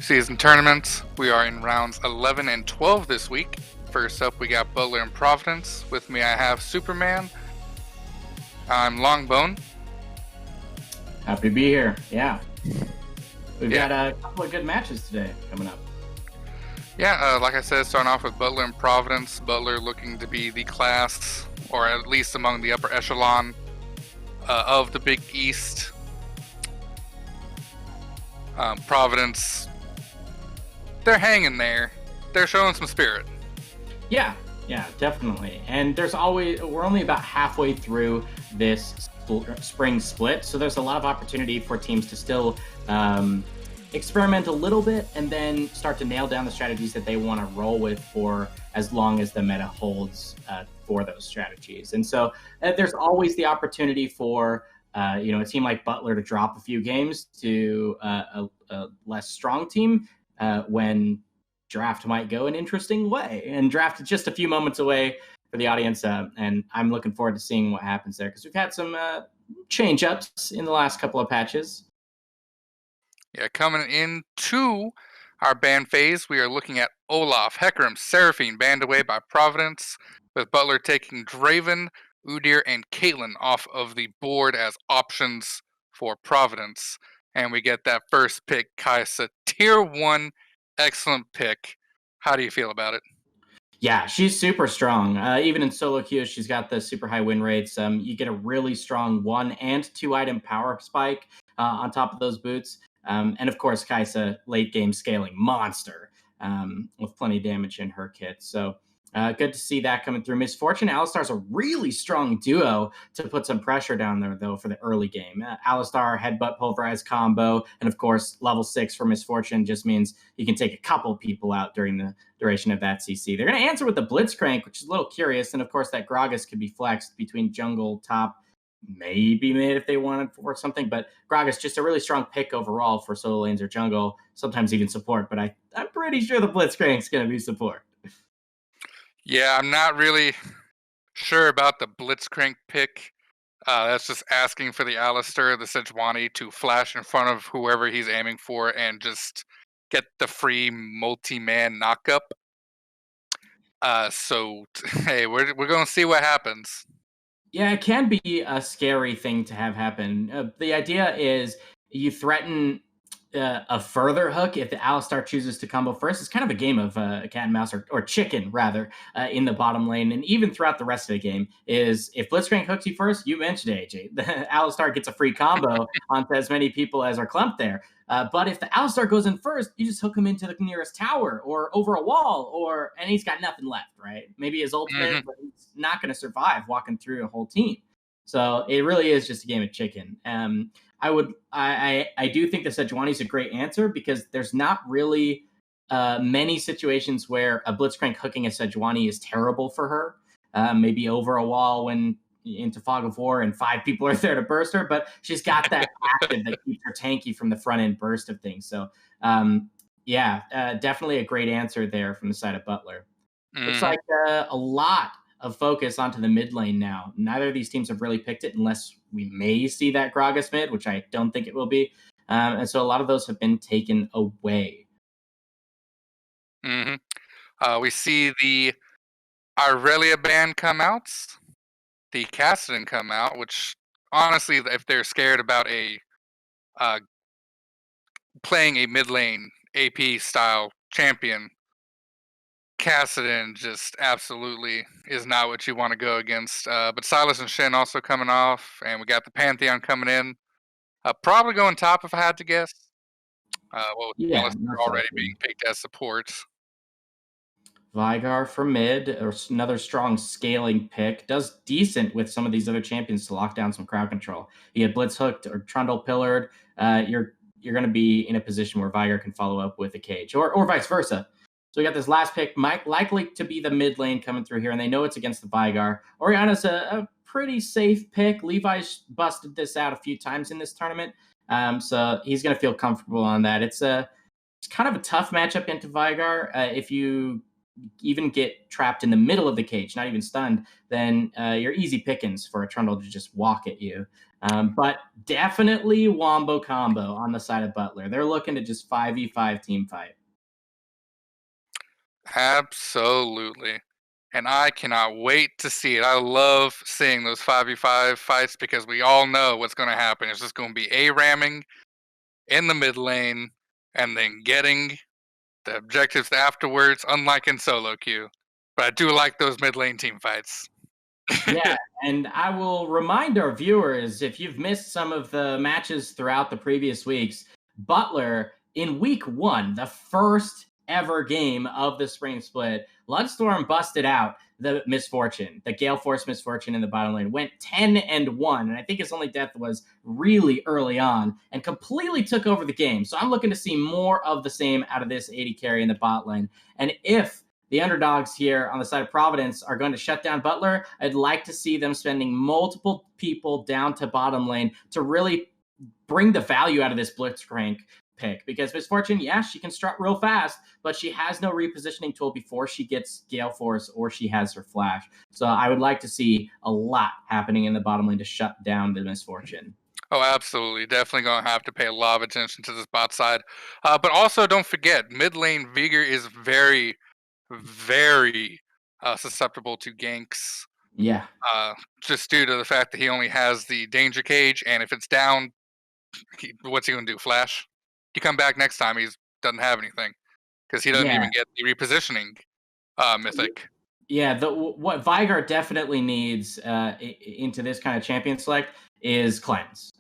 season tournaments. We are in rounds 11 and 12 this week. First up, we got Butler and Providence. With me, I have Superman. I'm Longbone. Happy to be here. Yeah. We've got a couple of good matches today coming up. Yeah, like I said, starting off with Butler and Providence. Butler looking to be the class, or at least among the upper echelon of the Big East. Providence, they're hanging there. They're showing some spirit. Yeah, definitely. And we're only about halfway through this spring split, so there's a lot of opportunity for teams to still experiment a little bit and then start to nail down the strategies that they want to roll with for as long as the meta holds for those strategies. And so there's always the opportunity for a team like Butler to drop a few games to a less strong team when draft might go an interesting way. And draft is just a few moments away for the audience, and I'm looking forward to seeing what happens there because we've had some change-ups in the last couple of patches. Yeah, coming into our ban phase, we are looking at Olaf, Hecarim, Seraphine banned away by Providence, with Butler taking Draven, Udyr, and Caitlyn off of the board as options for Providence. And we get that first pick, Kaisa, tier 1, excellent pick. How do you feel about it? Yeah, she's super strong. Even in solo queues, she's got the super high win rates. You get a really strong 1 and 2 item power spike on top of those boots. And of course, Kaisa, late game scaling monster with plenty of damage in her kit. So good to see that coming through. Misfortune, Alistar's a really strong duo to put some pressure down there, though, for the early game. Alistar, headbutt, pulverize combo, and of course, level 6 for Misfortune just means you can take a couple people out during the duration of that CC. They're going to answer with the Blitzcrank, which is a little curious. And of course, that Gragas could be flexed between jungle, top, maybe mid if they wanted for something, but Gragas just a really strong pick overall for solo lanes or jungle, sometimes even support, but I'm pretty sure the Blitzcrank's going to be support. Yeah, I'm not really sure about the Blitzcrank pick. That's just asking for the Alistair, the Sejuani, to flash in front of whoever he's aiming for and just get the free multi-man knockup. Hey, we're going to see what happens. Yeah, it can be a scary thing to have happen. The idea is you threaten a further hook if the Alistar chooses to combo first. It's kind of a game of cat and mouse or chicken, rather, in the bottom lane. And even throughout the rest of the game is if Blitzcrank hooks you first, you mentioned it, AJ. The Alistar gets a free combo onto as many people as are clumped there. But if the Alistar goes in first, you just hook him into the nearest tower or over a wall, and he's got nothing left, right? Maybe his ultimate, but he's not going to survive walking through a whole team. So it really is just a game of chicken. I do think the Sejuani is a great answer because there's not really many situations where a Blitzcrank hooking a Sejuani is terrible for her. Maybe over a wall when into Fog of War and 5 people are there to burst her, but she's got that active that keeps her tanky from the front end burst of things. So definitely a great answer there from the side of Butler. Looks like a lot of focus onto the mid lane now. Neither of these teams have really picked it unless we may see that Gragas mid, which I don't think it will be. And so a lot of those have been taken away. We see the Aurelia ban come out, the Kassadin come out, which honestly, if they're scared about playing a mid lane AP style champion, Kassadin just absolutely is not what you want to go against. But Silas and Shen also coming off, and we got the Pantheon coming in. Probably going top if I had to guess. Unless they're already being picked as support. Veigar for mid, or another strong scaling pick, does decent with some of these other champions to lock down some crowd control. You get blitz hooked or trundle pillared, you're going to be in a position where Veigar can follow up with a cage, or vice versa. So we got this last pick, likely to be the mid lane coming through here, and they know it's against the Veigar. Orianna's a pretty safe pick. Levi's busted this out a few times in this tournament, so he's going to feel comfortable on that. It's kind of a tough matchup into Veigar. If you even get trapped in the middle of the cage, not even stunned, then you're easy pickings for a Trundle to just walk at you. But definitely Wombo Combo on the side of Butler. They're looking to just 5v5 team fight. Absolutely. And I cannot wait to see it. I love seeing those 5v5 fights because we all know what's going to happen. It's just going to be A-ramming in the mid lane and then getting the objectives afterwards, unlike in solo queue. But I do like those mid lane team fights. Yeah, and I will remind our viewers, if you've missed some of the matches throughout the previous weeks, Butler in week 1, the first ever game of the spring split, Lundstorm busted out the misfortune, the Gale Force misfortune in the bottom lane, went 10-1, and I think his only death was really early on, and completely took over the game. So I'm looking to see more of the same out of this AD carry in the bot lane. And if the underdogs here on the side of Providence are going to shut down Butler, I'd like to see them spending multiple people down to bottom lane to really bring the value out of this Blitzcrank pick. Because Misfortune, yeah, she can strut real fast, but she has no repositioning tool before she gets Gale Force or she has her Flash. So I would like to see a lot happening in the bottom lane to shut down the Misfortune. Oh, absolutely. Definitely going to have to pay a lot of attention to this bot side. But also, don't forget, mid lane Vigor is very susceptible to ganks. Yeah. Just due to the fact that he only has the danger cage, and if it's down, what's he gonna do? Flash? He come back next time, he doesn't have anything because he doesn't even get the repositioning mythic. Yeah, what Vigor definitely needs into this kind of champion select is cleanse.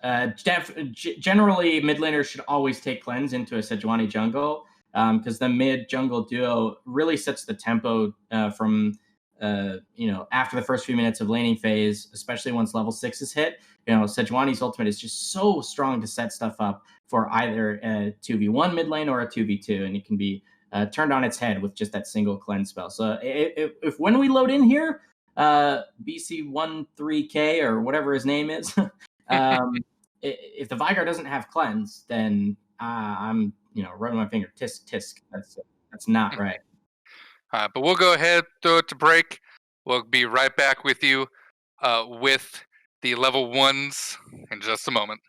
Generally, mid laners should always take cleanse into a Sejuani jungle because the mid jungle duo really sets the tempo from after the first few minutes of laning phase, especially once level 6 is hit. Sejuani's ultimate is just so strong to set stuff up for either a 2v1 mid lane or a 2v2, and it can be turned on its head with just that single cleanse spell. So if when we load in here, BC13K or whatever his name is, if the Vigor doesn't have cleanse, then I'm rubbing my finger. Tisk tisk. That's not right. But we'll go ahead, throw it to break. We'll be right back with you with the level 1s in just a moment.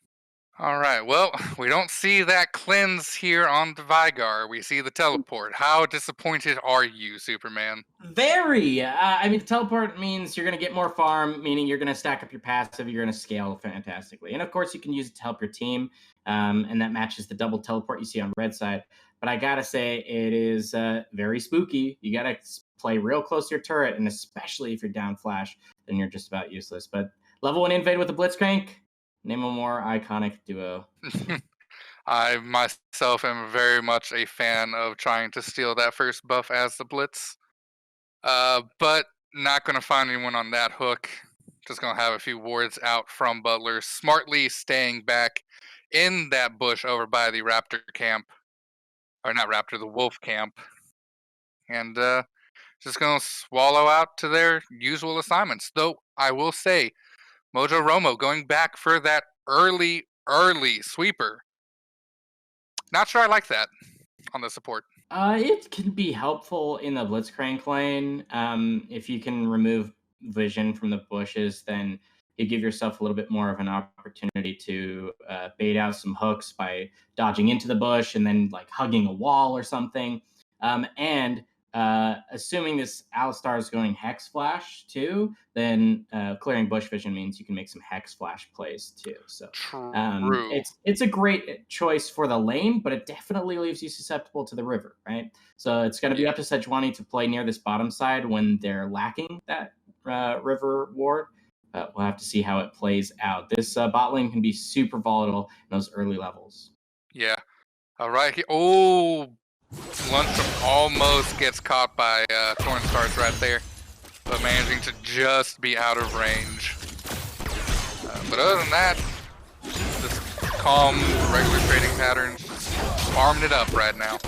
All right, well, we don't see that cleanse here on the Vigor. We see the teleport. How disappointed are you, Superman? Very. I mean, teleport means you're going to get more farm, meaning you're going to stack up your passive, you're going to scale fantastically. And of course, you can use it to help your team, and that matches the double teleport you see on red side. But I got to say, it is very spooky. You got to play real close to your turret, and especially if you're down flash, then you're just about useless. But level 1 invade with the Blitzcrank, name a more iconic duo. I myself am very much a fan of trying to steal that first buff as the Blitz. But not going to find anyone on that hook. Just going to have a few wards out from Butler, smartly staying back in that bush over by the Raptor camp. Or not Raptor, the Wolf camp. And just going to swallow out to their usual assignments. Though, I will say, Mojo Romo going back for that early sweeper. Not sure I like that on the support. It can be helpful in the Blitzcrank lane. If you can remove vision from the bushes, then you give yourself a little bit more of an opportunity to bait out some hooks by dodging into the bush and then like hugging a wall or something. And assuming this Alistar is going Hex Flash too, then clearing bush vision means you can make some Hex Flash plays too. So it's a great choice for the lane, but it definitely leaves you susceptible to the river, right? So it's going to be up to Sejuani to play near this bottom side when they're lacking that river ward. We'll have to see how it plays out. This bot lane can be super volatile in those early levels. Yeah. All right. Lunstrom almost gets caught by Torn Stars right there, but managing to just be out of range. But other than that, just calm, regular trading patterns, just farming it up right now.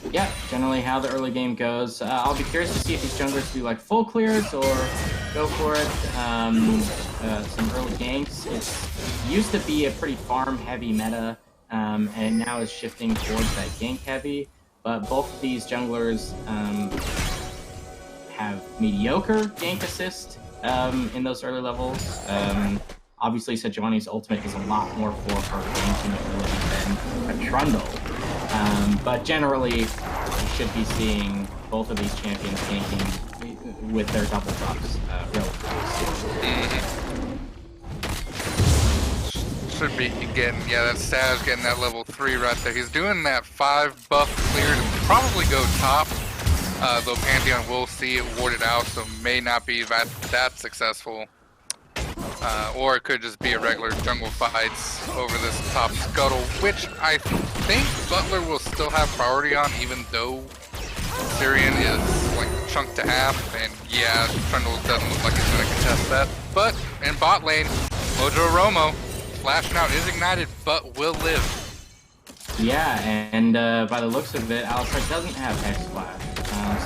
Yeah, generally how the early game goes. I'll be curious to see if these junglers do like full clears or go for it. Some early ganks. It used to be a pretty farm-heavy meta, and now is shifting towards that gank-heavy. But both of these junglers have mediocre gank assist in those early levels. Obviously, Sejuani's ultimate is a lot more for her ganking ability than a Trundle. But generally, you should be seeing both of these champions ganking with their double buffs relatively soon. Should be getting, that Staj getting that level 3 right there. He's doing that 5 buff clear to probably go top. Though Pantheon will see it warded out, so may not be that successful. Or it could just be a regular jungle fights over this top scuttle, which I think Butler will still have priority on, even though Syrian is like chunked to half, and yeah, Trundle doesn't look like he's going to contest that. But in bot lane, Mojo Romo, Flash Out is ignited, but will live. Yeah, and by the looks of it, Alistar doesn't have X Flash,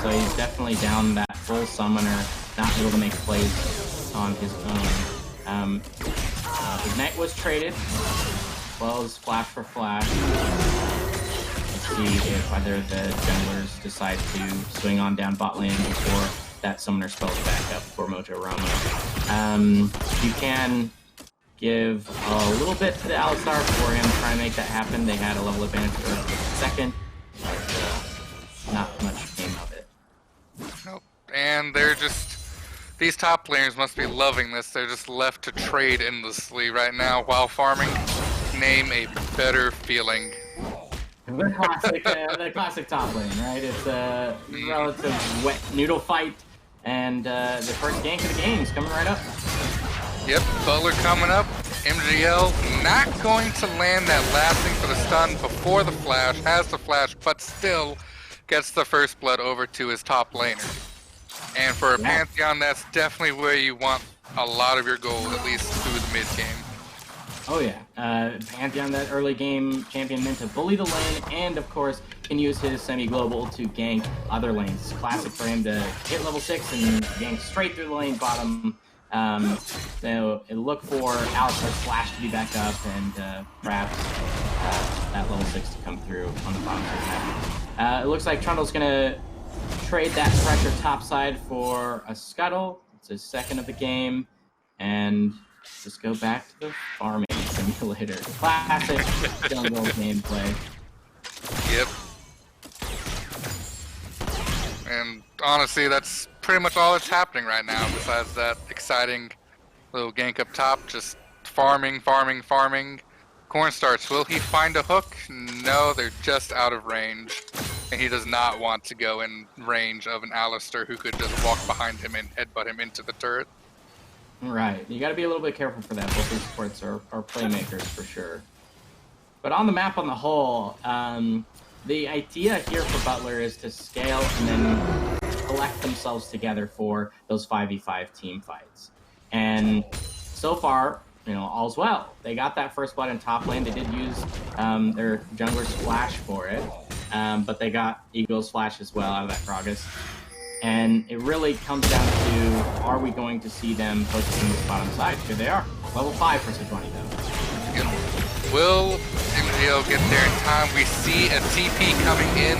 so he's definitely down that full summoner, not able to make plays on his own. Ignite was traded, as well as Flash for Flash. Let's see if either the junglers decide to swing on down bot lane before that summoner spells back up for Mojo Romo. You can give a little bit to the Alistar for him, try and make that happen. They had a level advantage for a second, but not much came of it. Nope. And they're just... These top players must be loving this. They're just left to trade endlessly right now while farming. Name a better feeling. The classic top lane, right? It's a relative wet noodle fight, and the first gank of the game is coming right up. Yep, Butler coming up. MGL not going to land that last thing for the stun before the flash. Has the flash, but still gets the first blood over to his top laner. And for a Pantheon, that's definitely where you want a lot of your gold, at least through the mid game. Oh yeah, Pantheon, that early game champion, meant to bully the lane, and of course can use his semi-global to gank other lanes. Classic for him to hit level 6 and gank straight through the lane bottom. So look for Alistar's flash to be back up, and perhaps that level 6 to come through on the bottom side. It looks like Trundle's gonna trade that pressure topside for a scuttle. It's his second of the game, and just go back to the farming simulator. Classic jungle gameplay. Yep. And honestly, that's pretty much all that's happening right now, besides that exciting little gank up top. Just farming. Cornstarch, will he find a hook? No, they're just out of range. And he does not want to go in range of an Alistar who could just walk behind him and headbutt him into the turret. Right, you got to be a little bit careful for that. Both these supports are playmakers for sure. But on the map on the whole, the idea here for Butler is to scale and then collect themselves together for those 5v5 team fights. And so far, all's well. They got that first blood in top lane. They did use their jungler's flash for it. But they got Eagle's flash as well out of that Gragas. And it really comes down to, are we going to see them focusing this bottom side? Here they are. Level 5 for Sejuani though. Yep. Will MGL get there in time? We see a TP coming in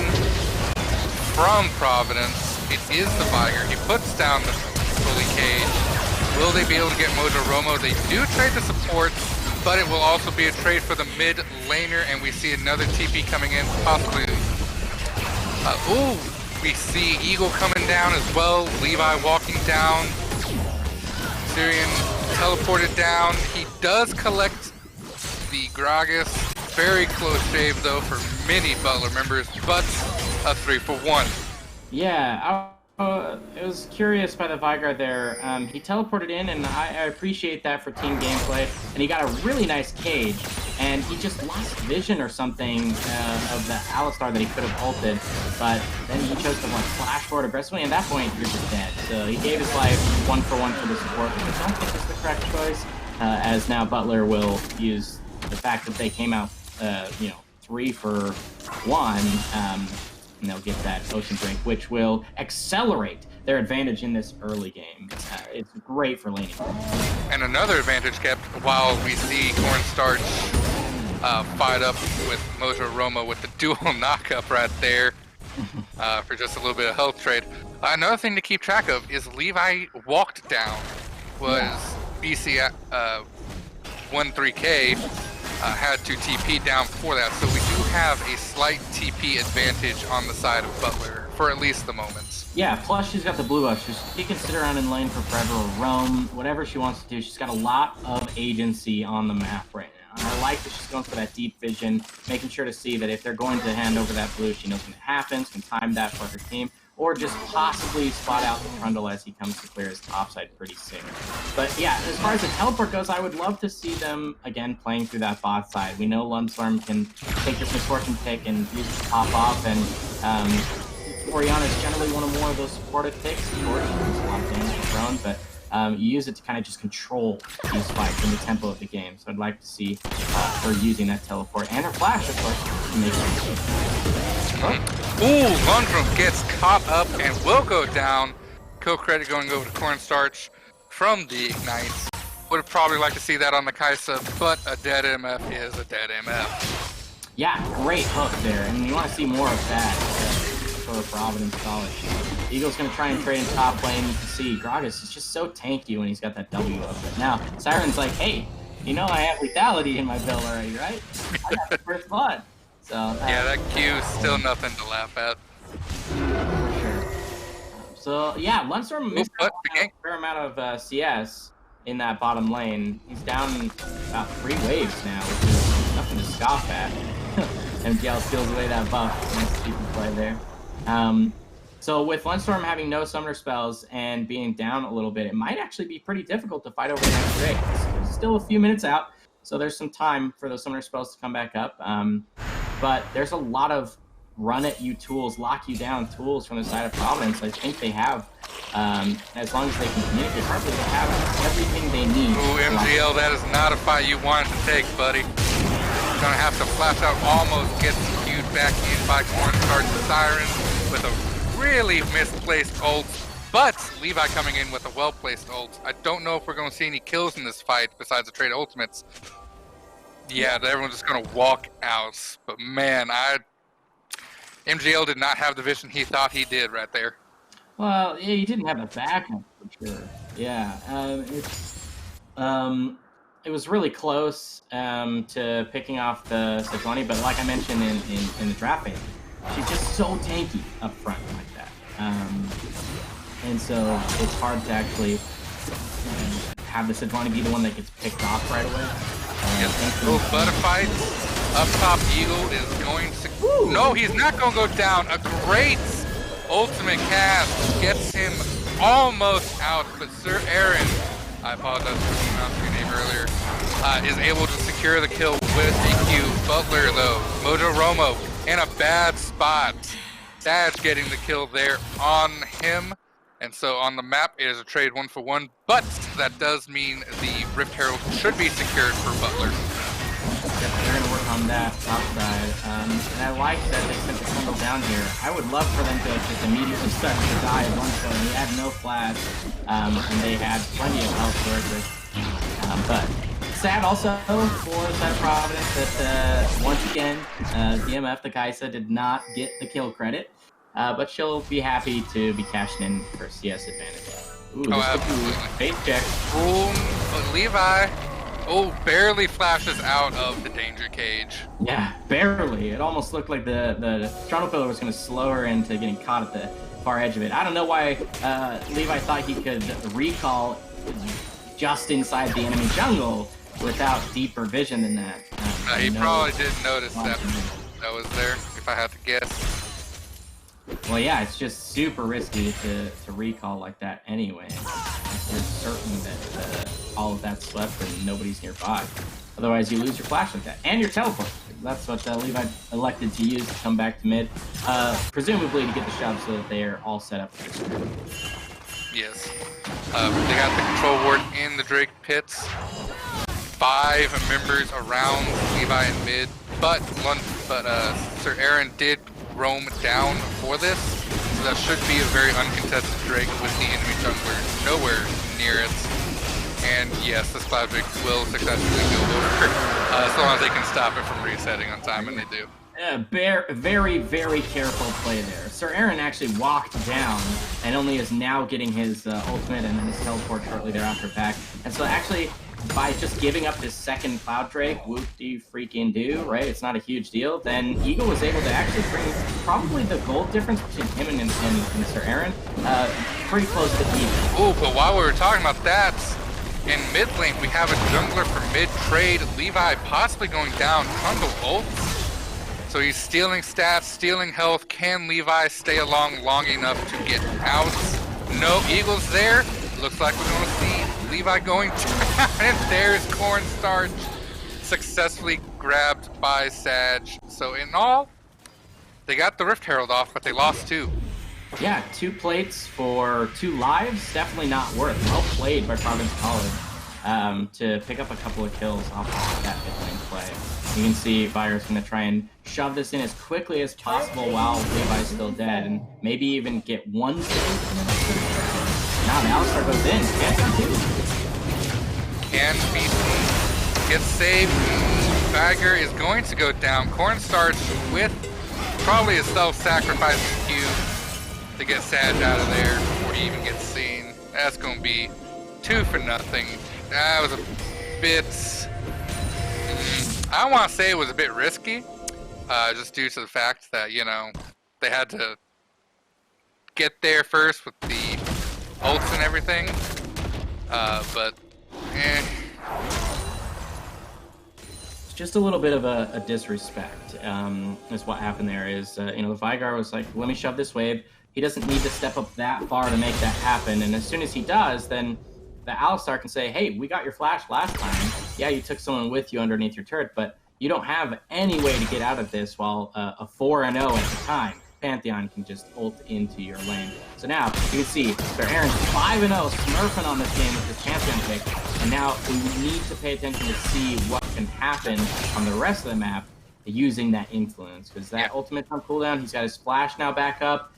from Providence. It is the Viger. He puts down the fully cage. Will they be able to get Mojo Romo? They do trade the support, but it will also be a trade for the mid laner, and we see another TP coming in, possibly. We see Eagle coming down as well, Levi walking down, Syrian teleported down. He does collect the Gragas. Very close shave though for many Butler members, but a 3-for-1. Yeah, I was curious by the Vigar there. He teleported in, and I appreciate that for team gameplay. And he got a really nice cage, and he just lost vision or something of the Alistar that he could have ulted. But then he chose to flash forward aggressively, and at that point, you're just dead. So he gave his life 1-for-1 for the support, which I don't think is the correct choice, as now Butler will use the fact that they came out, 3-for-1, and they'll get that Ocean Drink, which will accelerate their advantage in this early game. It's great for laning. And another advantage kept while we see Cornstarch fight up with Mojo Romo with the dual knockup right there for just a little bit of health trade. Another thing to keep track of is Levi walked down was BC 13K had to TP down for that, so we do have a slight TP advantage on the side of Butler for at least the moments. Yeah, plus she's got the blue buff. She can sit around in lane for forever or roam, whatever she wants to do. She's got a lot of agency on the map right now. And I like that she's going for that deep vision, making sure to see that if they're going to hand over that blue, she knows when it happens, can time that for her team, or just possibly spot out the Trundle as he comes to clear his topside pretty soon. But yeah, as far as the teleport goes, I would love to see them, again, playing through that bot side. We know Lundstorm can take this Misfortune pick and use it to pop off, and Oriana is generally one of more of those supportive picks. Of course, she does a lot of damage to drone, but you use it to kind of just control these fights and the tempo of the game. So I'd like to see her using that teleport and her flash, of course, to make Ooh, Lundrum gets caught up and will go down. Kill credit going over to Cornstarch from the Ignites. Would have probably liked to see that on the Kaisa, but a dead MF is a dead MF. Yeah, great hook there, and you want to see more of that for Providence College. Eagle's going to try and trade in top lane. You can see Gragas is just so tanky when he's got that W up. But now, Siren's like, hey, you know I have lethality in my build already, right? I got the first blood. So yeah, that Q is still nothing to laugh at. For sure. So yeah, Lundstorm missed a fair amount of CS in that bottom lane. He's down about 3 waves now, which is nothing to scoff at. MGL steals away that buff. Nice keep play there. So with Lundstorm having no summoner spells and being down a little bit, it might actually be pretty difficult to fight over the next Drake. There's still a few minutes out, so there's some time for those summoner spells to come back up. But there's a lot of run-at-you tools, lock-you-down tools from the side of Providence. I think they have, as long as they can communicate properly, they have everything they need. Ooh, MGL, that is not a fight you wanted to take, buddy. Gonna have to flash out, almost gets queued back in by Cornstarch the Siren with a really misplaced ult, but Levi coming in with a well-placed ult. I don't know if we're gonna see any kills in this fight besides the trade ultimates. Yeah, everyone's just gonna walk out, but man, MGL did not have the vision he thought he did right there. Well, yeah, he didn't have a backup for sure. Yeah, it was really close to picking off the Sejuani, but like I mentioned in the draft phase, she's just so tanky up front like that. And so it's hard to actually have the Sejuani be the one that gets picked off right away. Butterfight up top. Eagle is going to... Woo! No, he's not going to go down. A great ultimate cast gets him almost out, but Sir Aaron, I apologize for pronouncing your name earlier, is able to secure the kill with DQ. Butler, though, Mojo Romo in a bad spot. Dad's getting the kill there on him. And so on the map, it is a trade 1-for-1, but that does mean the Rift Herald should be secured for Butler. Yep, they're going to work on that top side. And I like that they sent the Trundle down here. I would love for them to just immediately start to die at one point. He had no flash, and they had plenty of health to work with. But sad also for the side of Providence that once again, DMF, the Kaisa, did not get the kill credit. But she'll be happy to be cashing in her CS advantage. Ooh, absolutely. Face check. Boom, Levi. Oh, barely flashes out of the danger cage. Yeah, barely. It almost looked like the Toronto pillar was going to slow her into getting caught at the far edge of it. I don't know why Levi thought he could recall just inside the enemy jungle without deeper vision than that. He probably didn't notice that was there, if I had to guess. Well, yeah, it's just super risky to recall like that anyway. You're certain that all of that's swept and nobody's nearby. Otherwise, you lose your flash like that. And your teleport. That's what Levi elected to use to come back to mid. Presumably to get the shove so that they're all set up for this round. Yes. They got the control ward in the Drake pits. 5 members around Levi in mid. But Sir Aaron did roam down for this, so that should be a very uncontested Drake with the enemy jungler nowhere near it. And yes, this Cloud Drake will successfully go over, as long as they can stop it from resetting on time, and they do. Very, very careful play there. Sir Aaron actually walked down and only is now getting his ultimate and then his teleport shortly thereafter back. And so actually, by just giving up his second Cloud Drake, whoop-de-freaking-do, right? It's not a huge deal. Then Eagle was able to actually bring probably the gold difference between him and Sir Aaron pretty close to even. Oh, but while we were talking about that, in mid lane, we have a jungler for mid trade. Levi possibly going down. Trundle ults. So he's stealing stats, stealing health. Can Levi stay along long enough to get out? No, Eagle's there. Looks like we're going to see Levi going down. And there's Cornstarch successfully grabbed by Sag. So in all, they got the Rift Herald off, but they lost 2. Yeah, 2 plates for 2 lives, definitely not worth. Well played by Providence College to pick up a couple of kills off of that mid lane play. You can see Vire's going to try and shove this in as quickly as possible while Levi's still dead, and maybe even get 1 save. Now the Alistar goes in. Can be seen. Gets saved. Bagger is going to go down. Cornstarch with probably a self-sacrifice Q to get Sag out of there before he even gets seen. That's going to be 2 for nothing. That was a bit... I don't want to say it was a bit risky, just due to the fact that, you know, they had to get there first with the ults and everything, but, It's just a little bit of a disrespect, is what happened there. Is, you know, the Vigar was like, let me shove this wave. He doesn't need to step up that far to make that happen, and as soon as he does, then the Alistar can say, hey, we got your flash last time. Yeah, you took someone with you underneath your turret, but you don't have any way to get out of this while a 4-0 at the time Pantheon can just ult into your lane. So now you can see Sir Aaron's 5-0 smurfing on this game with his Pantheon pick, and now we need to pay attention to see what can happen on the rest of the map using that influence, because that ultimate's on cooldown. He's got his flash now back up.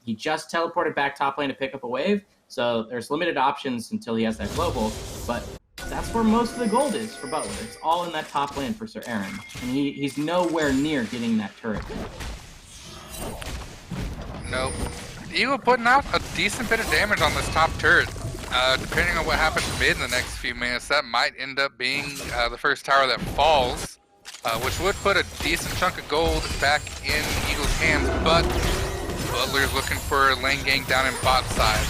He just teleported back top lane to pick up a wave, so there's limited options until he has that global, but that's where most of the gold is for Butler. It's all in that top lane for Sir Aaron, and he's nowhere near getting that turret. Nope. Eagle putting out a decent bit of damage on this top turret. Depending on what happens mid in the next few minutes, that might end up being the first tower that falls, which would put a decent chunk of gold back in Eagle's hands, but Butler's looking for a lane gang down in bot side.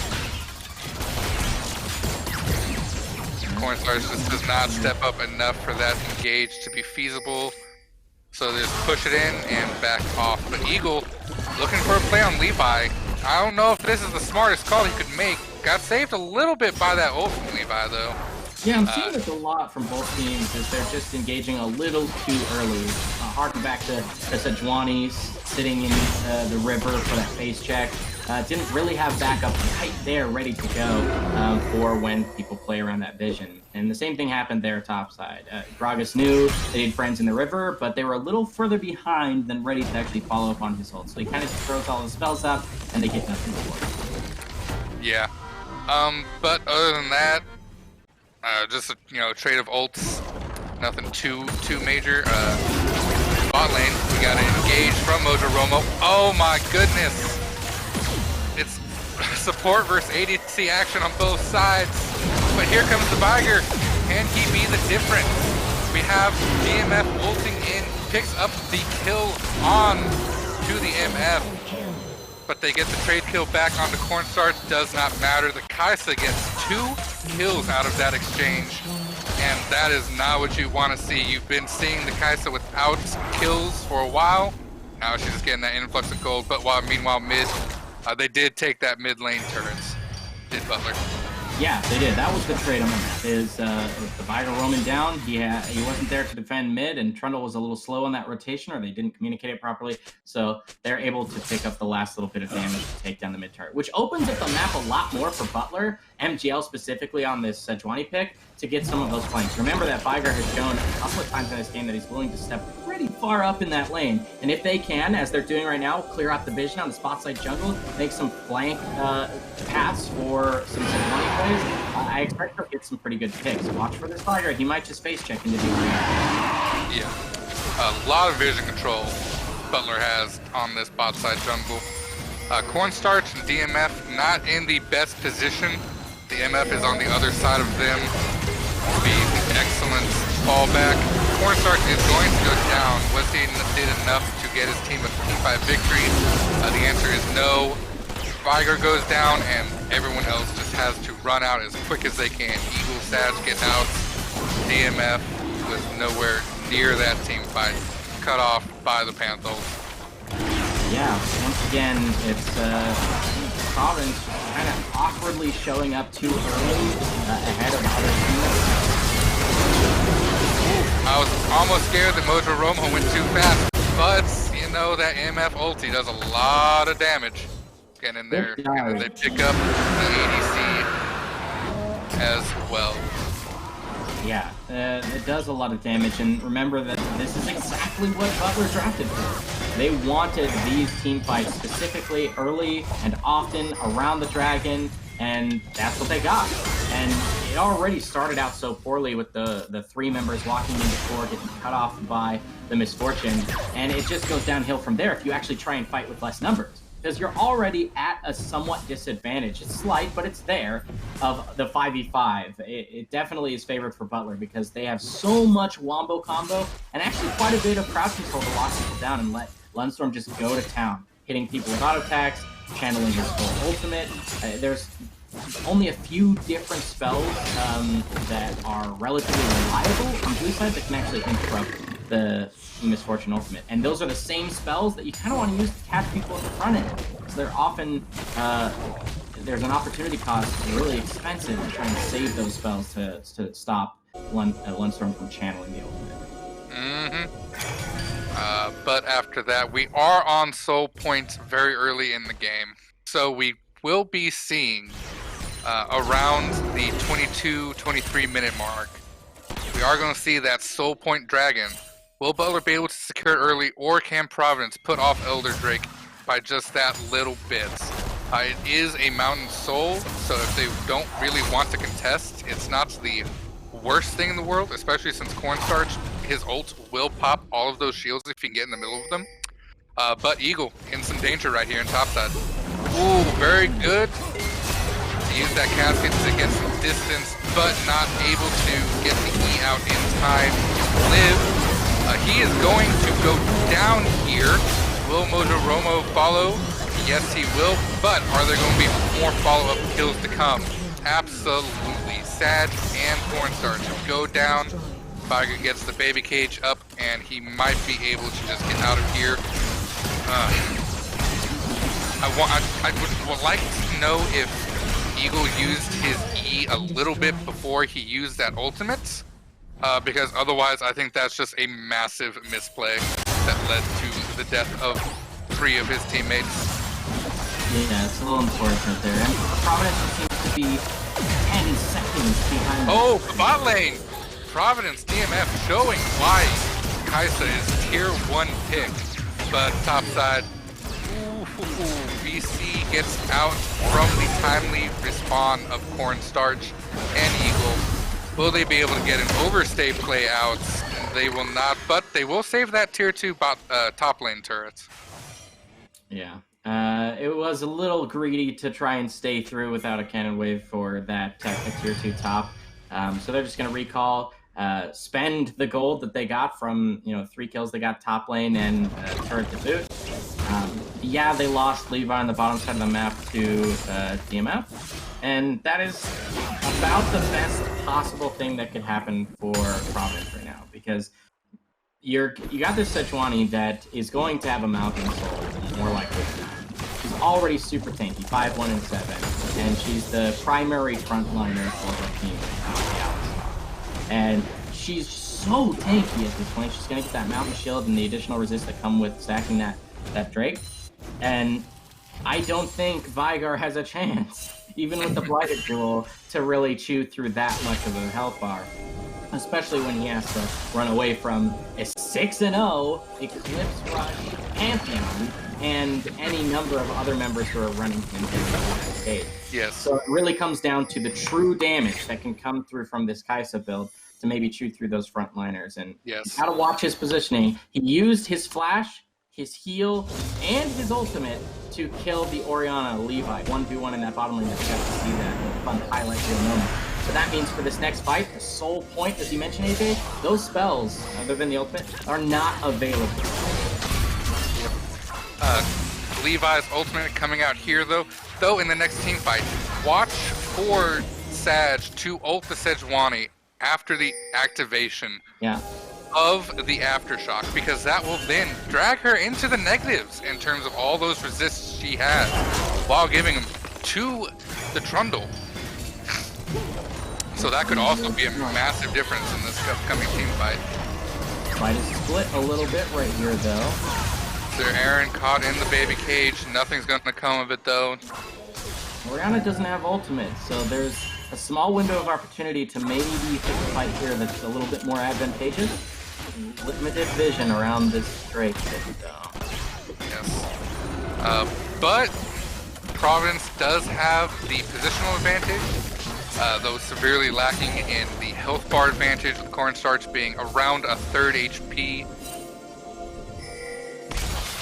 Cornstarch just does not step up enough for that engage to be feasible. So they just push it in and back off. But Eagle looking for a play on Levi. I don't know if this is the smartest call he could make. Got saved a little bit by that ult from Levi though. Yeah, I'm seeing this a lot from both teams, is they're just engaging a little too early. Harking back to Sejuani sitting in the river for that face check. Didn't really have backup right there ready to go for when people play around that vision. And the same thing happened there topside. Gragas knew they had friends in the river, but they were a little further behind than ready to actually follow up on his ult. So he kind of throws all his spells out, and they get nothing for it. Yeah. But other than that, just a trade of ults. Nothing too major. Bot lane, we got an engage from Mojo Romo. Oh my goodness! It's support versus ADC action on both sides. But here comes the Viger. Can he be the difference? We have DMF ulting in, picks up the kill on to the MF. But they get the trade kill back onto Cornstarch. Does not matter. The Kaisa gets 2 kills out of that exchange. And that is not what you want to see. You've been seeing the Kaisa without kills for a while. Now she's just getting that influx of gold. But meanwhile, mid, they did take that mid lane turrets. Did Butler. Yeah, they did. That was the trade on the map. Is the Viger roaming down. He wasn't there to defend mid, and Trundle was a little slow on that rotation, or they didn't communicate it properly. So they're able to pick up the last little bit of damage to take down the mid turret, which opens up the map a lot more for Butler, MGL specifically on this Sejuani pick, to get some of those flanks. Remember that Viger has shown a couple of times in this game that he's willing to step pretty far up in that lane. And if they can, as they're doing right now, clear out the vision on the spot side jungle, make some flank paths for some Sejuani plays, I expect he'll get some pretty good picks. Watch for this Viger. He might just face check into the arena. Yeah. A lot of vision control Butler has on this bot side jungle. Cornstarch and DMF not in the best position. The MF is on the other side of them. Being an excellent fallback. Cornstarch is going to go down. Was he did enough to get his team a team fight victory? The answer is no. Viger goes down, and everyone else just has to run out as quick as they can. Eagle Sag get out. DMF was nowhere near that team fight. Cut off by the Panthers. Yeah, once again, it's Providence kind of awkwardly showing up too early ahead of other teams. I was almost scared that Mojo Romo went too fast, but you know that MF ulti does a lot of damage. Getting in there, and they pick up the ADC as well. Yeah, it does a lot of damage, and remember that this is exactly what Butler drafted for. They wanted these team fights specifically early and often around the dragon, and that's what they got. And it already started out so poorly with the 3 members walking into 4, getting cut off by the Misfortune, and it just goes downhill from there if you actually try and fight with less numbers. Because you're already at a somewhat disadvantage. It's slight, but it's there, of the 5v5. It definitely is favored for Butler because they have so much wombo combo and actually quite a bit of crowd control to lock people down and let Lundstorm just go to town, hitting people with auto attacks, channeling his full ultimate. There's only a few different spells that are relatively reliable on blue side that can actually interrupt the Misfortune ultimate, and those are the same spells that you kind of want to use to catch people at the front end. So they're often there's an opportunity cost, really expensive to try and save those spells to stop Lundstorm from channeling the ultimate. But after that, we are on soul points very early in the game, so we will be seeing around the 22-23 minute mark. We are going to see that soul point dragon. Will Butler be able to secure it early, or can Providence put off Elder Drake by just that little bit? It is a Mountain Soul, so if they don't really want to contest, it's not the worst thing in the world, especially since Cornstarch, his ult will pop all of those shields if you can get in the middle of them. But Eagle in some danger right here in topside. Ooh, very good. To use that casket to get some distance, but not able to get the E out in time to live. He is going to go down here. Will Mojo Romo follow? Yes, he will. But are there going to be more follow-up kills to come? Absolutely. Sag and Cornstarch go down. Viger gets the baby cage up, and he might be able to just get out of here. I would like to know if Eagle used his E a little bit before he used that ultimate. Because otherwise, I think that's just a massive misplay that led to the death of 3 of his teammates. Yeah, it's a little unfortunate there. And Providence seems to be 10 seconds behind. Oh, bot lane! Providence DMF showing why Kaisa is tier 1 pick. But topside, VC gets out from the timely respawn of Cornstarch and Eagle. Will they be able to get an overstay play out? They will not, but they will save that tier 2 top lane turret. Yeah. It was a little greedy to try and stay through without a cannon wave for that tier 2 top. So they're just going to recall, spend the gold that they got from 3 kills they got top lane and turret to boot. Yeah, they lost Levi on the bottom side of the map to DMF. And that is about the best possible thing that could happen for Providence right now, because you got this Sejuani that is going to have a Mountain Soul, more likely than not. She's already super tanky, 5-1 and 7, and she's the primary frontliner for her team on the outside. And she's so tanky at this point. She's going to get that Mountain Shield and the additional resist that come with stacking that Drake. And I don't think Vigar has a chance, even with the Blighted Jewel, to really chew through that much of a health bar. Especially when he has to run away from a 6-0 Eclipse Rush Pantheon and any number of other members who are running him in the stage. Yes. So it really comes down to the true damage that can come through from this Kaisa build to maybe chew through those frontliners. And yes, you gotta watch his positioning. He used his flash. his heal, and his ultimate to kill the Orianna Levi 1v1 in that bottom lane. That you got to see that fun highlight reel moment. So that means for this next fight, the soul point, as you mentioned, AJ, those spells, other than the ultimate, are not available. Levi's ultimate coming out here, though. Though in the next team fight, watch for Sag to ult the Sejuani after the activation of the Aftershock, because that will then drag her into the negatives in terms of all those resists she has, while giving them to the Trundle. So that could also be a massive difference in this upcoming team fight. Fight is split a little bit right here, though. Sir Aaron caught in the baby cage. Nothing's going to come of it, though. Orianna doesn't have ultimate, so there's a small window of opportunity to maybe pick a fight here that's a little bit more advantageous. Limited vision around this Drake thing, though. Yes. But Providence does have the positional advantage, though severely lacking in the health bar advantage, with Cornstarch being around a third HP.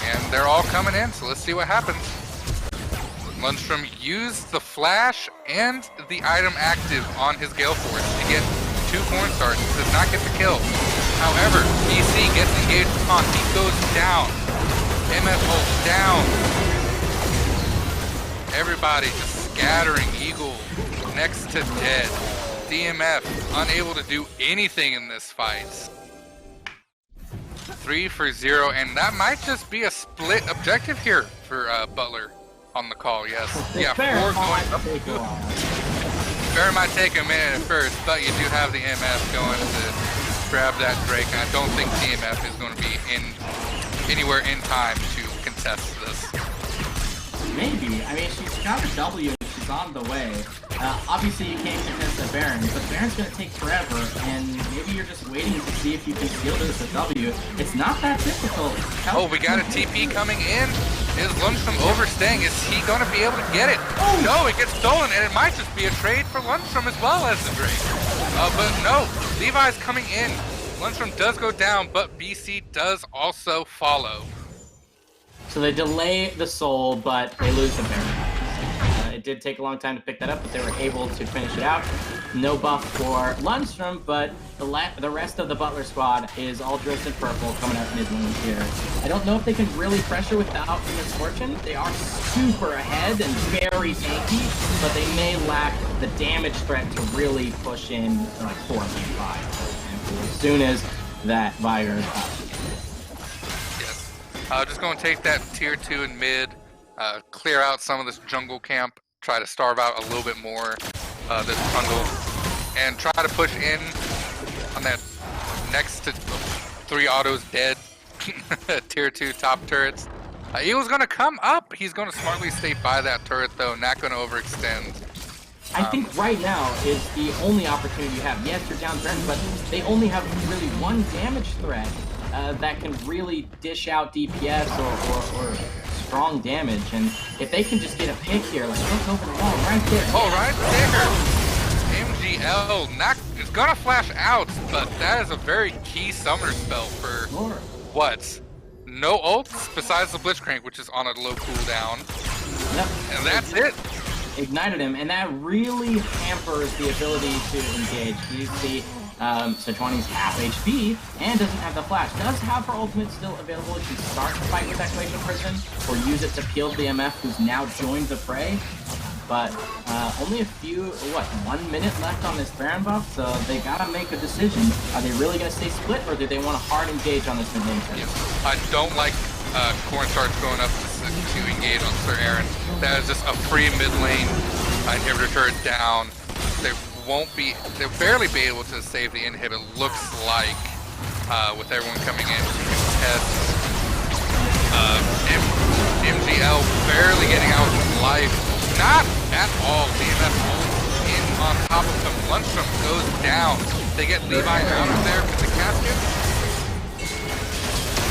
And they're all coming in, so let's see what happens. Lundstrom used the flash and the item active on his Gale Force to get 2 Cornstarch. Does not get the kill. However, BC gets engaged upon. He goes down. MF ult down. Everybody just scattering. Eagle next to dead. DMF unable to do anything in this fight. 3 for 0, and that might just be a split objective here for Butler on the call. Yes. Yeah, 4 going up. Fair might take a minute at first, but you do have the MF going to grab that Drake. I don't think DMF is going to be anywhere in time to contest this. Maybe. I mean, she's got a W and she's on the way. Obviously, you can't contest the Baron, but Baron's going to take forever, and maybe you're just waiting to see if you can steal this with W. It's not that difficult. Oh, we got a TP coming in. Is Lundstrom overstaying? Is he going to be able to get it? Oh. No, it gets stolen, and it might just be a trade for Lundstrom as well as the Drake. But no, Levi's coming in. Lundstrom does go down, but BC does also follow. So they delay the soul, but they lose the Baron. It did take a long time to pick that up, but they were able to finish it out. No buff for Lundstrom, but the rest of the Butler squad is all dressed in purple coming out mid lane here. I don't know if they can really pressure without Misfortune. They are super ahead and very tanky, but they may lack the damage threat to really push in like 4v5, for example, as soon as that Vigor is up. Yes. Just going to take that tier 2 in mid, clear out some of this jungle camp, try to starve out a little bit more this Trundle, and try to push in on that next to 3 autos dead tier 2 top turrets. Eagle's going to come up. He's going to smartly stay by that turret, though, not going to overextend. I think right now is the only opportunity you have. Yes, you're down Baron, but they only have really one damage threat that can really dish out DPS or strong damage, and if they can just get a pick here, like look over the wall right there. Oh, right there. MGL is gonna flash out, but that is a very key summoner spell for what? No ults besides the Blitzcrank, which is on a low cooldown. Yep. And that's it. Ignited him, and that really hampers the ability to engage. You see, Sejuani's half HP and doesn't have the flash. Does have her ultimate still available to start the fight with Declaration Prison, or use it to peel the MF who's now joined the fray. But only a few, 1 minute left on this Baron buff, so they gotta make a decision. Are they really gonna stay split, or do they want to hard engage on this mid lane turn? Yeah. I don't like Cornstarch going up to engage on Sir Aaron. That is just a free mid lane inhibitor turret down. They'll barely be able to save the inhib, it looks like, with everyone coming in to contest. MGL barely getting out of life. Not at all. DMF in on top of him. Lundstrom goes down. They get Levi out of there with the casket.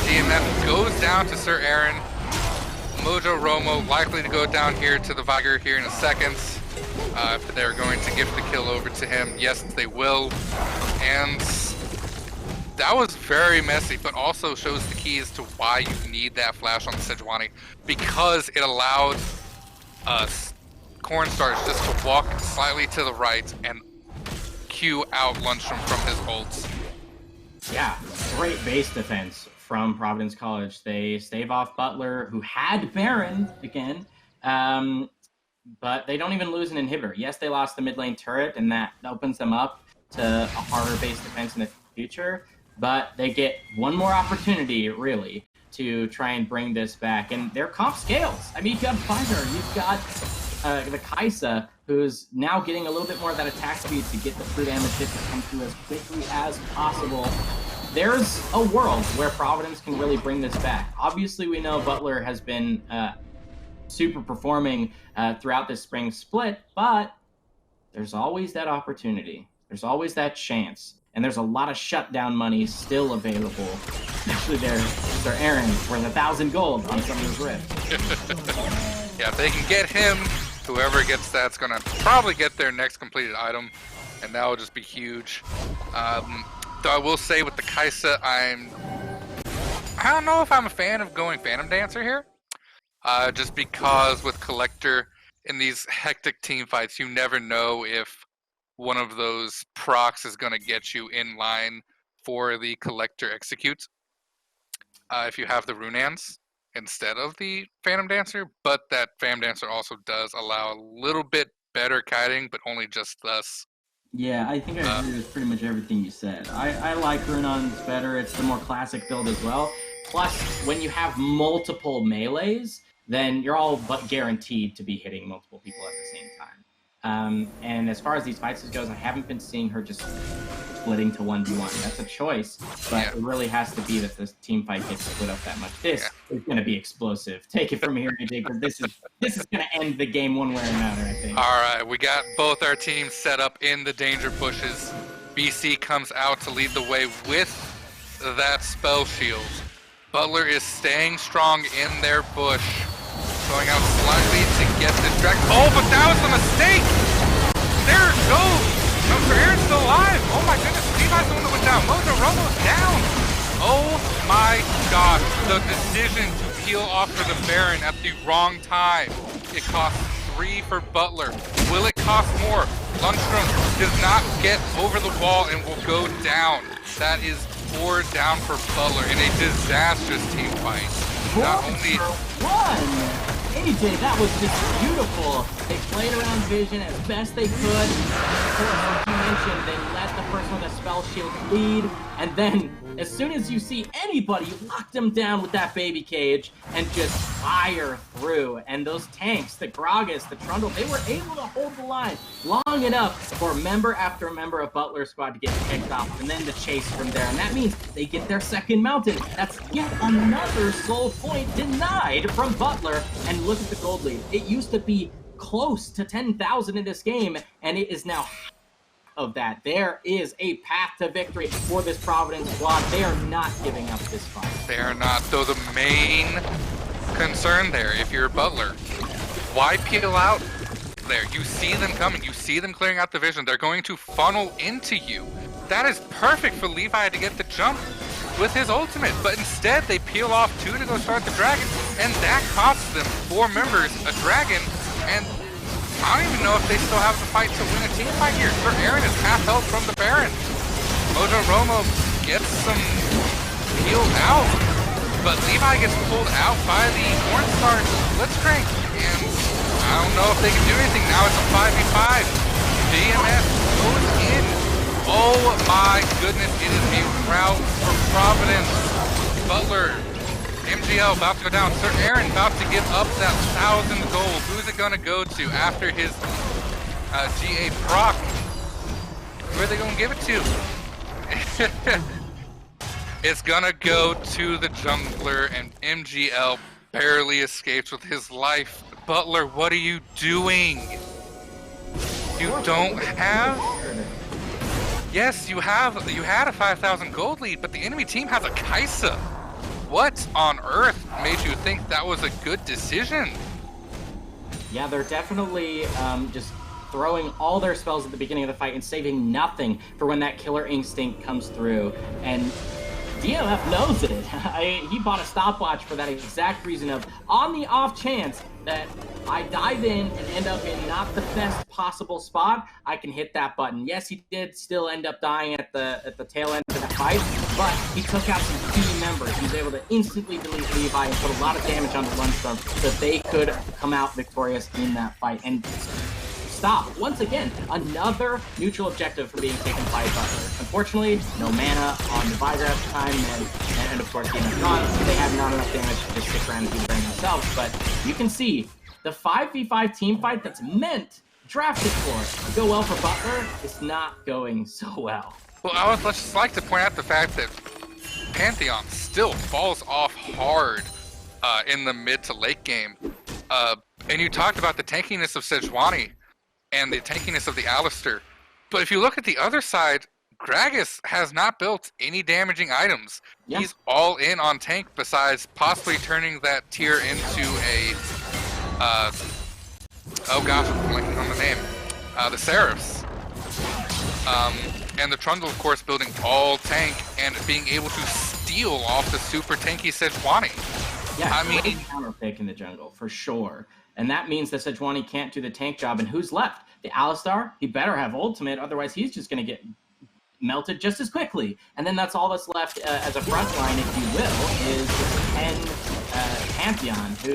DMF goes down to Sir Aaron. Mojo Romo likely to go down here to the Vigor here in a second. If they're going to give the kill over to him, yes, they will. And that was very messy, but also shows the keys to why you need that flash on the Sejuani, because it allowed Cornstarch just to walk slightly to the right and Q out Lundstrom from his ults. Yeah, great base defense from Providence College. They stave off Butler, who had Baron again, but they don't even lose an inhibitor. Yes, they lost the mid lane turret, and that opens them up to a harder base defense in the future, but they get one more opportunity, really, to try and bring this back. And their comp scales. I mean, you've got Finder, you've got the Kaisa, who's now getting a little bit more of that attack speed to get the true damage hit to come through as quickly as possible. There's a world where Providence can really bring this back. Obviously, we know Butler has been super performing throughout this spring split, but there's always that opportunity. There's always that chance. And there's a lot of shutdown money still available. Especially their Aaron worth 1,000 gold on some of his rifts. Yeah, if they can get him, whoever gets that's gonna probably get their next completed item, and that will just be huge. Though I will say with the Kaisa, I don't know if I'm a fan of going Phantom Dancer here. Just because with Collector in these hectic team fights, you never know if one of those procs is going to get you in line for the Collector execute. If you have the Runans instead of the Phantom Dancer, but that Phantom Dancer also does allow a little bit better kiting, but only just thus. Yeah, I think I agree with pretty much everything you said. I like Runan's better. It's the more classic build as well. Plus, when you have multiple melees, then you're all but guaranteed to be hitting multiple people at the same time. And as far as these fights goes, I haven't been seeing her just splitting to 1v1. That's a choice, but it really has to be that this team fight gets split up that much. This is going to be explosive. Take it from here, AJ, because this is going to end the game one way or another, I think. All right, we got both our teams set up in the danger bushes. BC comes out to lead the way with that spell shield. Butler is staying strong in their bush, going out slightly to get distracted. Oh, but that was a mistake! There it goes! No, Aaron's still alive! Oh my goodness, Levi's the one that went down. Mojo Romo's down! Oh my gosh, the decision to peel off for the Baron at the wrong time. It costs 3 for Butler. Will it cost more? Lundstrom does not get over the wall and will go down. That is 4 down for Butler in a disastrous team fight. Not only AJ, that was just beautiful. They played around Vision as best they could. Of course, like you mentioned, they let the person with a spell shield lead, and then as soon as you see anybody, you lock them down with that baby cage and just fire through. And those tanks, the Gragas, the Trundle, they were able to hold the line long enough for member after member of Butler's squad to get kicked off, and then the chase from there. And that means they get their second mountain. That's yet another soul point denied from Butler. And look at the gold lead. It used to be close to 10,000 in this game, and it is now of that. There is a path to victory for this Providence squad. They are not giving up this fight. They are not, though the main concern there, if you're Butler, why peel out there? You see them coming, you see them clearing out the vision. They're going to funnel into you. That is perfect for Levi to get the jump with his ultimate, but instead they peel off 2 to go start the dragon, and that costs them 4 members, a dragon, and I don't even know if they still have the fight to win a team fight here. Sir Aaron is half health from the Baron. Mojo Romo gets some healed out, but Levi gets pulled out by the Cornstar Blitzcrank, and I don't know if they can do anything. Now it's a 5v5. DMS goes in. Oh my goodness, it is a rout for Providence. Butler, MGL about to go down. Sir Aaron about to give up that 1,000 gold. Who's it gonna go to after his GA proc? Who are they gonna give it to? It's gonna go to the jungler, and MGL barely escapes with his life. Butler, what are you doing? You don't have... Yes, you had a 5,000 gold lead, but the enemy team has a Kaisa. What on earth made you think that was a good decision? Yeah, they're definitely just throwing all their spells at the beginning of the fight and saving nothing for when that killer instinct comes through. And DMF knows it. He bought a stopwatch for that exact reason of, on the off chance that I dive in and end up in not the best possible spot, I can hit that button. Yes, he did still end up dying at the tail end of the fight, but he took out some key members. He was able to instantly delete Levi and put a lot of damage on the Lunchstorm so that they could come out victorious in that fight. And stop, once again, another neutral objective for being taken by Butler. Unfortunately, no mana on the Viger at the time, and of course, DMF gone. They have not enough damage to just stick around and do the burn themselves, but you can see the 5v5 team fight that's meant, drafted for, to go well for Butler is not going so well. Well, I would just like to point out the fact that Pantheon still falls off hard in the mid to late game. And you talked about the tankiness of Sejuani and the tankiness of the Alistar. But if you look at the other side, Gragas has not built any damaging items. Yeah. He's all in on tank besides possibly turning that tier into a... oh gosh, I'm blanking on the name. The Seraphs. And the Trundle, of course, building all tank and being able to steal off the super tanky Sejuani. Yeah, I mean, counter pick in the jungle, for sure. And that means that Sejuani can't do the tank job. And who's left? The Alistar? He better have ultimate, otherwise he's just going to get melted just as quickly. And then that's all that's left as a front line, if you will, is the Pantheon, who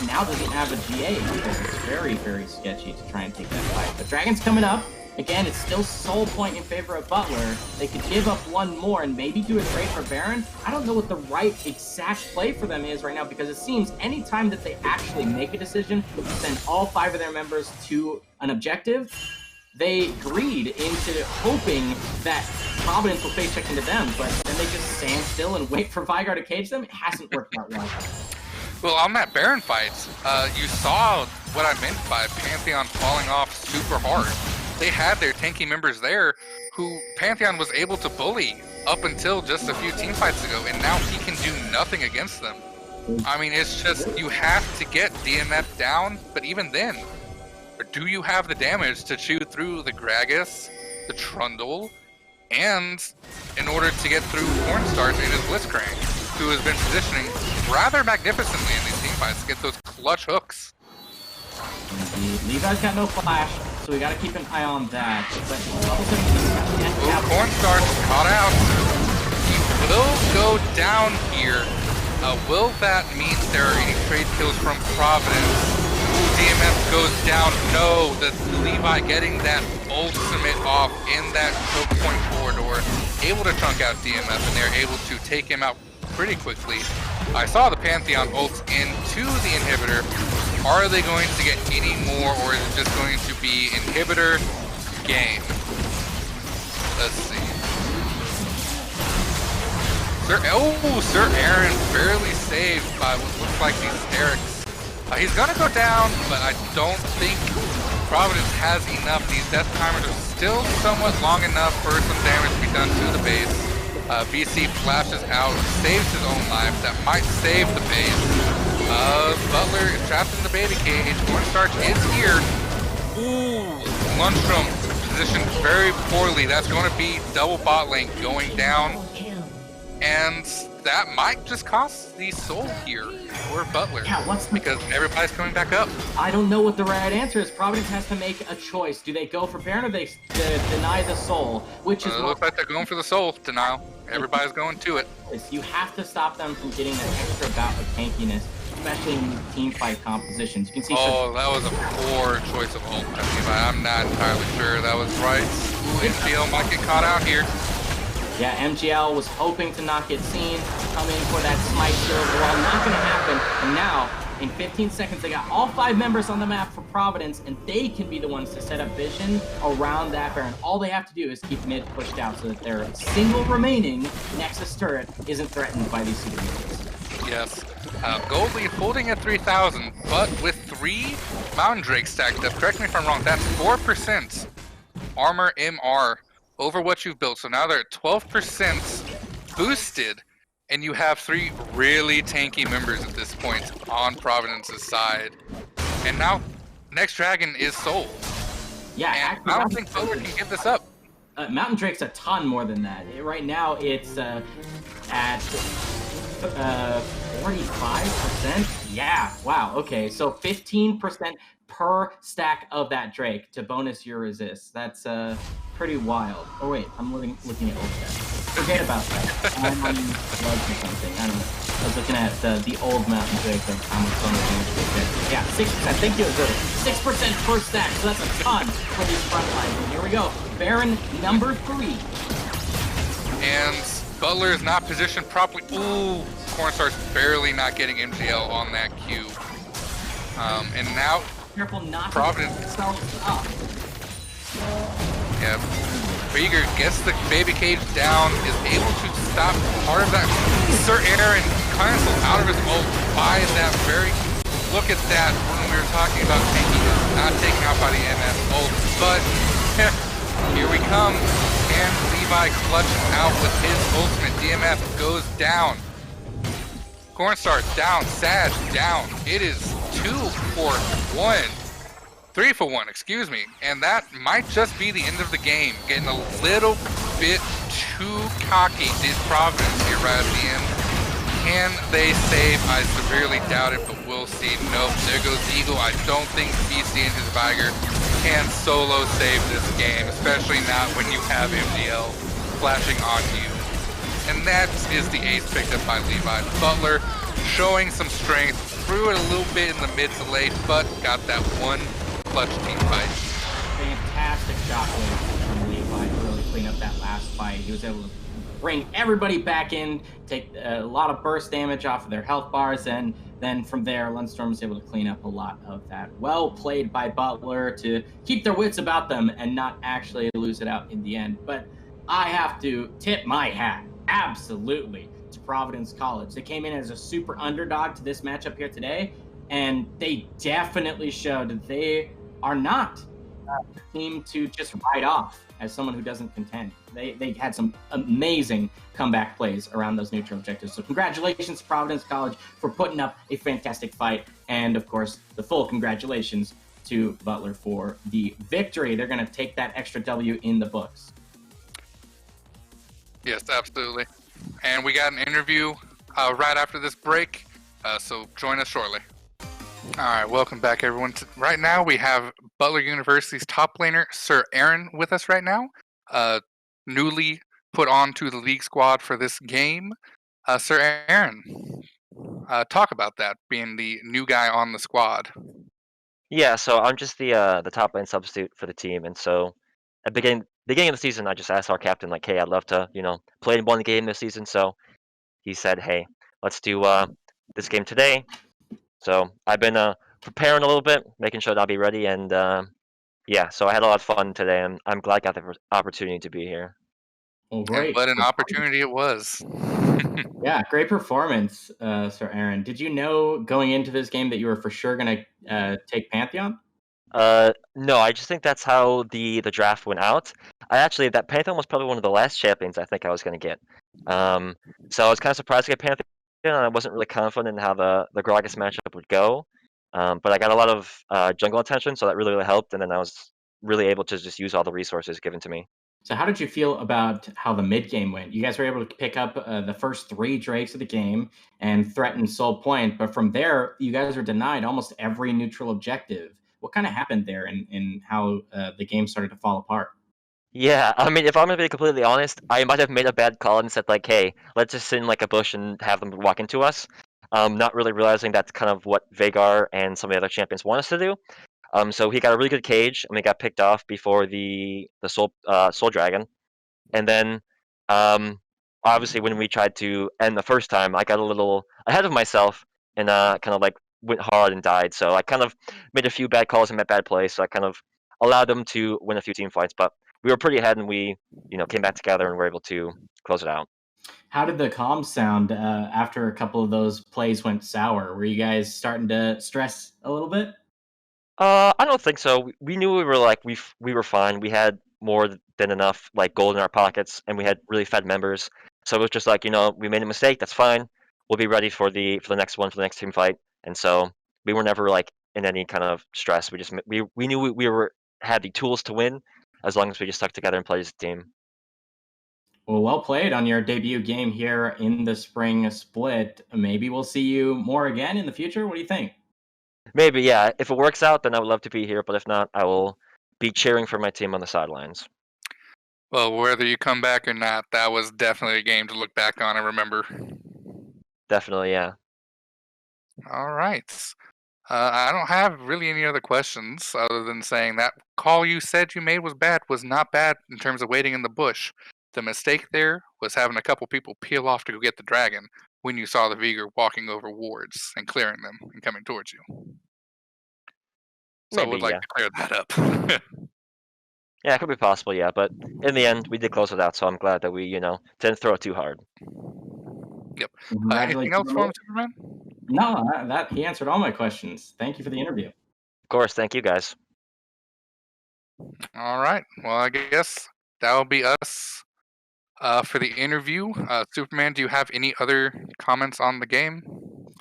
now doesn't have a GA. It's very, very sketchy to try and take that fight. But Dragon's coming up. Again, it's still soul point in favor of Butler. They could give up one more and maybe do a trade for Baron. I don't know what the right exact play for them is right now, because it seems anytime that they actually make a decision to send all 5 of their members to an objective, they greed into hoping that Providence will face check into them, but then they just stand still and wait for Vigar to cage them. It hasn't worked out well. Well, on that Baron fight, you saw what I meant by Pantheon falling off super hard. They had their tanky members there who Pantheon was able to bully up until just a few team fights ago, and now he can do nothing against them. I mean, it's just, you have to get DMF down, but even then, do you have the damage to chew through the Gragas, the Trundle, and in order to get through Cornstarch and his Blitzcrank, who has been positioning rather magnificently in these team fights to get those clutch hooks. Levi's got no flash, so we gotta keep an eye on that. But Cornstarch caught out. He will go down here. Will that mean there are any trade kills from Providence? Ooh, DMF goes down. No, the Levi getting that ultimate off in that choke point corridor, able to chunk out DMF, and they're able to take him out pretty quickly. I saw the Pantheon ult into the inhibitor. Are they going to get any more, or is it just going to be inhibitor game? Let's see. Sir Aaron barely saved by what looks like these Erics. He's gonna go down, but I don't think Providence has enough. These death timers are still somewhat long enough for some damage to be done to the base. BC flashes out, saves his own life. That might save the base. Butler is trapped in the baby cage. Cornstarch is here. Ooh, Lundstrom positioned very poorly. That's going to be double bot lane going down. And that might just cost the soul here for Butler. Yeah, because everybody's coming back up. I don't know what the right answer is. Providence has to make a choice. Do they go for Baron, or they deny the soul? Which is it looks like they're going for the soul denial. Everybody's going to it. You have to stop them from getting that extra bout of tankiness, especially in team fight compositions. You can see. Oh, that was a poor choice of ult. I'm not entirely sure that was right. Ooh, MGL might get caught out here. Yeah, MGL was hoping to not get seen, come in for that smite shield overall. Not going to happen. And now, in 15 seconds, they got all 5 members on the map for Providence, and they can be the ones to set up vision around that Baron. All they have to do is keep mid pushed out so that their single remaining Nexus turret isn't threatened by these super mutants. Yes. Gold lead holding at 3,000, but with 3 Mountain Drakes stacked up. Correct me if I'm wrong, that's 4% armor MR over what you've built. So now they're at 12% boosted, and you have 3 really tanky members at this point on Providence's side. And now, next dragon is Soul. Yeah, And actually, I don't think Butler can give this up. Mountain Drake's a ton more than that. Right now, it's at 45%. Yeah, wow. Okay, so 15% per stack of that Drake to bonus your resist. That's pretty wild. Oh wait, I'm looking at old stats. Forget about that. I'm on Loves or something. I don't know. I was looking at the old Mountain Drake of how much bonus damage they get. Yeah, 6%. Thank you, 6% per stack. So that's a ton for these front lines. And here we go. Baron number 3. And Butler is not positioned properly. Ooh, Cornstar's barely not getting MGL on that Q. And now Careful not Providence. to get themselves up. Yeah, Krieger gets the baby cage down, is able to stop part of that. Sir Aaron cancels out of his ult by that very. Look at that when we were talking about taking not taken out by the MS ult, but here we come. Can Levi clutch out with his ultimate? DMF goes down. Cornstar down. Sag down. It is 2 for 1. 3 for 1, excuse me. And that might just be the end of the game. Getting a little bit too cocky did Providence here right at the end. Can they save? I severely doubt it, but we'll see. Nope, there goes Eagle. I don't think BC and his Viger can solo save this game, especially not when you have MDL flashing on you. And that is the ace picked up by Levi. Butler showing some strength, threw it a little bit in the mid to late, but got that one clutch team fight. Fantastic shot from Levi to really clean up that last fight. He was able to bring everybody back in, take a lot of burst damage off of their health bars, and then from there, Lundstorm was able to clean up a lot of that. Well played by Butler to keep their wits about them and not actually lose it out in the end. But I have to tip my hat, absolutely, to Providence College. They came in as a super underdog to this matchup here today, and they definitely showed that they are not a team to just write off as someone who doesn't contend. They had some amazing comeback plays around those neutral objectives. So congratulations to Providence College for putting up a fantastic fight. And of course, the full congratulations to Butler for the victory. They're going to take that extra W in the books. Yes, absolutely. And we got an interview right after this break, so join us shortly. All right, welcome back, everyone. Right now, we have Butler University's top laner, Sir Aaron, with us right now. Newly put onto the league squad for this game. Sir Aaron, talk about that, being the new guy on the squad. Yeah, so I'm just the top lane substitute for the team, and so at the beginning of the season, I just asked our captain, like, hey, I'd love to, play in one game this season. So he said, hey, let's do this game today. So I've been preparing a little bit, making sure that I'll be ready, and yeah, so I had a lot of fun today, and I'm glad I got the opportunity to be here. Well, great. And what an opportunity it was. Yeah, great performance, Sir Aaron. Did you know going into this game that you were for sure going to take Pantheon? No, I just think that's how the draft went out. That Pantheon was probably one of the last champions I think I was going to get. So I was kind of surprised to get Pantheon, and I wasn't really confident in how the Gragas matchup would go. But I got a lot of jungle attention, so that really, really helped, and then I was really able to just use all the resources given to me. So how did you feel about how the mid game went? You guys were able to pick up the first 3 Drakes of the game and threaten Soul Point, but from there, you guys were denied almost every neutral objective. What kind of happened there in how the game started to fall apart? Yeah, I mean, if I'm gonna be completely honest, I might have made a bad call and said like, "Hey, let's just sit in like a bush and have them walk into us," not really realizing that's kind of what Vagar and some of the other champions want us to do. So he got a really good cage, and we got picked off before the Soul Dragon, and then obviously when we tried to end the first time, I got a little ahead of myself and kind of like went hard and died. So I kind of made a few bad calls and met bad plays. So I kind of allowed them to win a few team fights, but we were pretty ahead, and we came back together and were able to close it out. How did the comms sound after a couple of those plays went sour? Were you guys starting to stress a little bit? I don't think so. We knew we were fine. We had more than enough like gold in our pockets, and we had really fed members. So it was just like we made a mistake. That's fine. We'll be ready for the next one, for the next team fight. And so we were never like in any kind of stress. We knew we were had the tools to win, as long as we just stuck together and played as a team. Well played on your debut game here in the spring split. Maybe we'll see you more again in the future. What do you think? Maybe, yeah. If it works out, then I would love to be here. But if not, I will be cheering for my team on the sidelines. Well, whether you come back or not, that was definitely a game to look back on and remember. Definitely, yeah. All right. I don't have really any other questions other than saying that call you said you made was not bad in terms of waiting in the bush. The mistake there was having a couple people peel off to go get the dragon when you saw the Vigor walking over wards and clearing them and coming towards you. So I would Maybe, like yeah. to clear that up. Yeah, it could be possible, yeah. But in the end, we did close it out, so I'm glad that we, didn't throw it too hard. Yep. Anything Congratulations else on for the him, Superman? No, that he answered all my questions. Thank you for the interview. Of course, thank you guys. All right. Well, I guess that'll be us for the interview. Superman, do you have any other comments on the game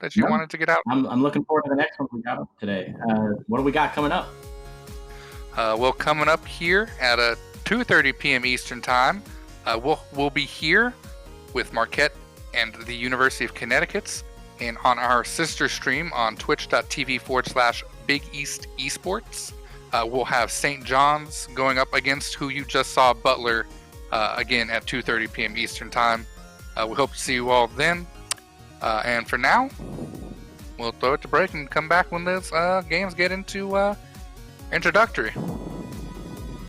that you No. wanted to get out? I'm looking forward to the next one we got up today. What do we got coming up? Well, coming up here at 2:30 p.m. Eastern Time, we'll be here with Marquette and the University of Connecticut's, and on our sister stream on twitch.tv/Big East Esports. We'll have St. John's going up against who you just saw, Butler, again at 2:30 p.m. Eastern Time. We hope to see you all then. And for now, we'll throw it to break and come back when those games get into introductory.